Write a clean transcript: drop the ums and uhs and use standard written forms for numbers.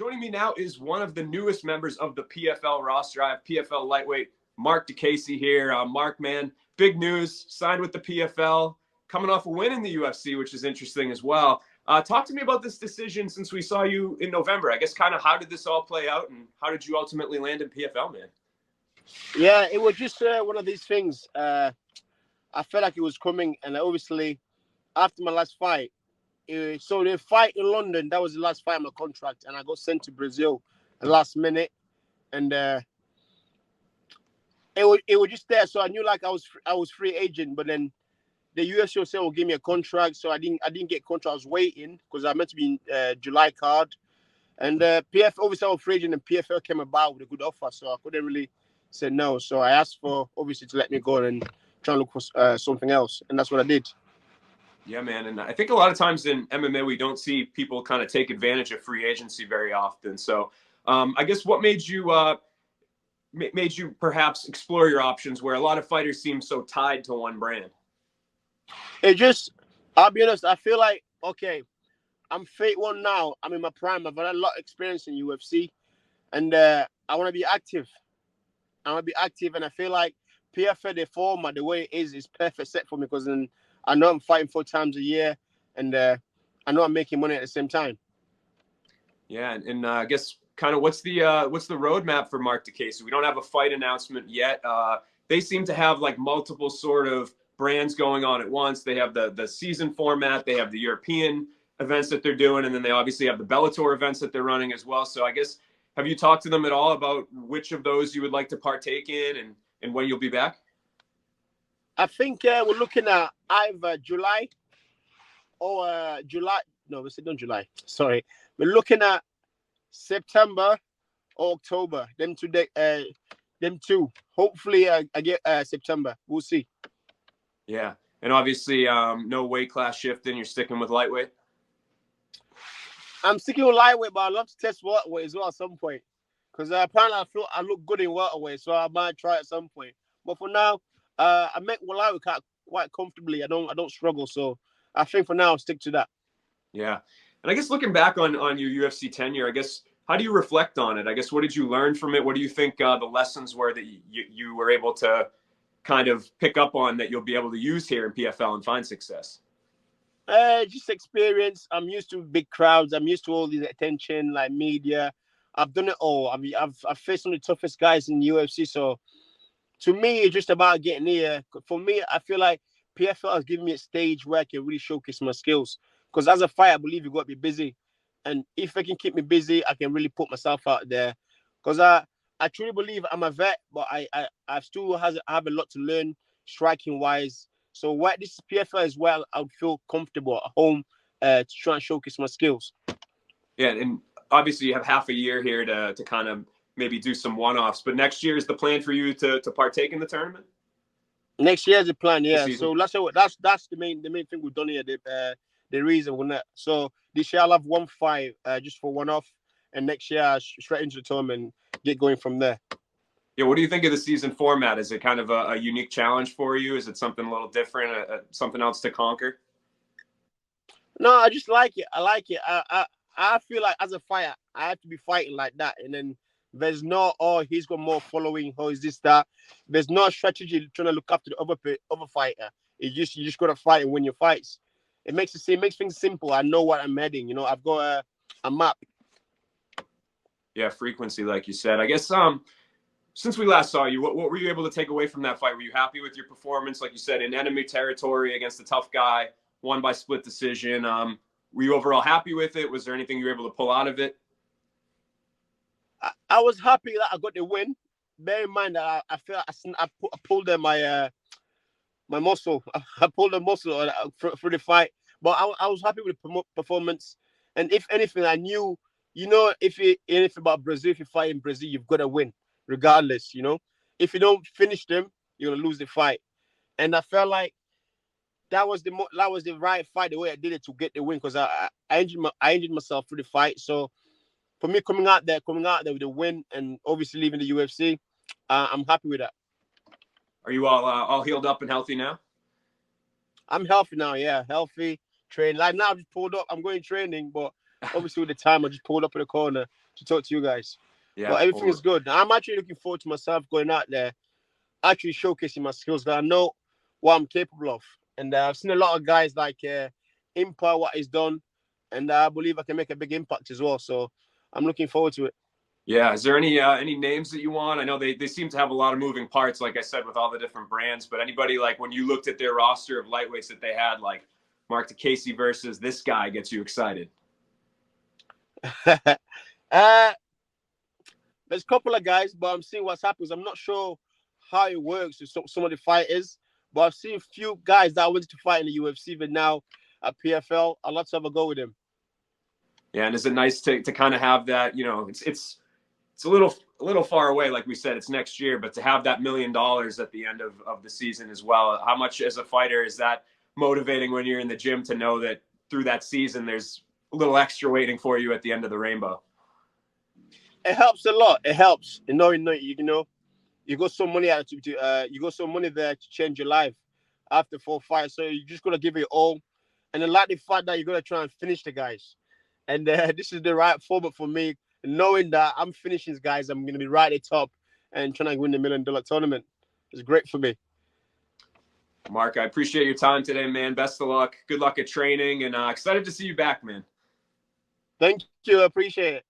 Joining me now is one of the newest members of the PFL roster. I have PFL lightweight Marc Diakiese here. Marc, man, big news, signed with the PFL, coming off a win in the UFC, which is interesting as well. Talk to me about this decision since we saw you in November. I guess kind of how did this all play out, and how did you ultimately land in PFL, man? Yeah, it was just one of these things. I felt like it was coming, and obviously, after my last fight, so the fight in London, that was the last fight of my contract, and I got sent to Brazil the last minute, and it was just there. So I knew like I was free agent, but then the UFC said will give me a contract, so I didn't get contract. I was waiting because I meant to be in July card, and PFL obviously I was free agent, and PFL came about with a good offer, so I couldn't really say no. So I asked for obviously to let me go and try and look for something else, and that's what I did. Yeah, man. And I think a lot of times in MMA, we don't see people kind of take advantage of free agency very often. So I guess what made you perhaps explore your options where a lot of fighters seem so tied to one brand? I'll be honest, I feel like, okay, I'm 31 now. I'm in my prime. I've had a lot of experience in UFC, and I want to be active. And I feel like PFL, the format, the way it is perfect set for me because then I know I'm fighting 4 times a year, and I know I'm making money at the same time. Yeah, and I guess kind of what's the roadmap for Marc Diakiese? We don't have a fight announcement yet. They seem to have like multiple sort of brands going on at once. They have the season format, they have the European events that they're doing, and then they obviously have the Bellator events that they're running as well. So I guess, have you talked to them at all about which of those you would like to partake in and when you'll be back? I think we're looking at either July or July. No, we said not July. Sorry. We're looking at September or October. Them two. Hopefully, I get September. We'll see. Yeah. And obviously, no weight class shifting. You're sticking with lightweight? I'm sticking with lightweight, but I'd love to test welterweight as well at some point. Because apparently I feel I look good in welterweight, so I might try at some point. But for now, I make lightweight quite comfortably. I don't struggle, so I think for now I'll stick to that. Yeah. And I guess looking back on your UFC tenure, I guess, how do you reflect on it? I guess, what did you learn from it? What do you think the lessons were that you were able to kind of pick up on that you'll be able to use here in PFL and find success? Just experience. I'm used to big crowds. I'm used to all this attention, like media. I've done it all. I mean, I've faced some of the toughest guys in UFC. So to me, it's just about getting here. For me, I feel like PFL has given me a stage where I can really showcase my skills. Because as a fighter, I believe you've got to be busy. And if I can keep me busy, I can really put myself out there. Because I truly believe I'm a vet, but I still have a lot to learn striking wise. So what this PFL as well, I would feel comfortable at home to try and showcase my skills. Yeah, and obviously you have half a year here to kind of maybe do some one-offs. But next year is the plan for you to partake in the tournament? Next year is the plan, yeah. So that's the main thing we've done here. The reason we're not. So this year I'll have one fight just for one-off, and next year straight into the tournament and get going from there. Yeah, what do you think of the season format? Is it kind of a unique challenge for you? Is it something a little different, something else to conquer? No, I just like it. I like it. I feel like as a fighter, I have to be fighting like that. And then there's no, oh, he's got more following. Oh, is this, that? There's no strategy trying to look after the other fighter. You just got to fight and win your fights. It makes things simple. I know what I'm heading. You know, I've got a map. Yeah, frequency, like you said. I guess since we last saw you, what were you able to take away from that fight? Were you happy with your performance? Like you said, in enemy territory against a tough guy, won by split decision. Were you overall happy with it? Was there anything you were able to pull out of it? I was happy that I got the win. Bear in mind that I feel I pulled my muscle. I pulled the muscle for the fight. But I was happy with the performance. And if anything, I knew, you know, if anything about Brazil, if you fight in Brazil, you've got to win, regardless, you know. If you don't finish them, you're going to lose the fight. And I felt like that was the right fight, the way I did it to get the win, because I injured myself through the fight. So for me, coming out there with a win and obviously leaving the UFC, I'm happy with that. Are you all healed up and healthy now? I'm healthy now, yeah, healthy, train. Like now, I just pulled up. I'm going training, but Obviously, with the time, I just pulled up in the corner to talk to you guys. Yeah. But everything Well, is good. I'm actually looking forward to myself going out there, actually showcasing my skills. That I know what I'm capable of, and I've seen a lot of guys like Impa what he's done, and I believe I can make a big impact as well. So I'm looking forward to it. yeah. Is there any names that you want? I know they seem to have a lot of moving parts, like I said, with all the different brands. But anybody like when you looked at their roster of lightweights that they had, like Marc Diakiese versus this guy, gets you excited? uh, there's a couple of guys, but I'm seeing what's happening. I'm not sure how it works with some of the fighters, but I've seen a few guys that wanted to fight in the UFC, but now at PFL, I'd love to have a go with them. Yeah, and is it nice to kind of have that? You know, it's a little far away, like we said, it's next year, but to have that $1 million at the end of the season as well. How much as a fighter is that motivating when you're in the gym to know that through that season there's a little extra waiting for you at the end of the rainbow? It helps a lot. It helps. You got some money out you got some money there to change your life after 4 fights. So you just gotta give it all. And then like the fact that you're gonna try and finish the guys. And this is the right format for me, knowing that I'm finishing guys, I'm gonna be right at the top and trying to win the $1 million tournament. It's great for me. Mark, I appreciate your time today, man. Best of luck. Good luck at training, and excited to see you back, man. Thank you. I appreciate it.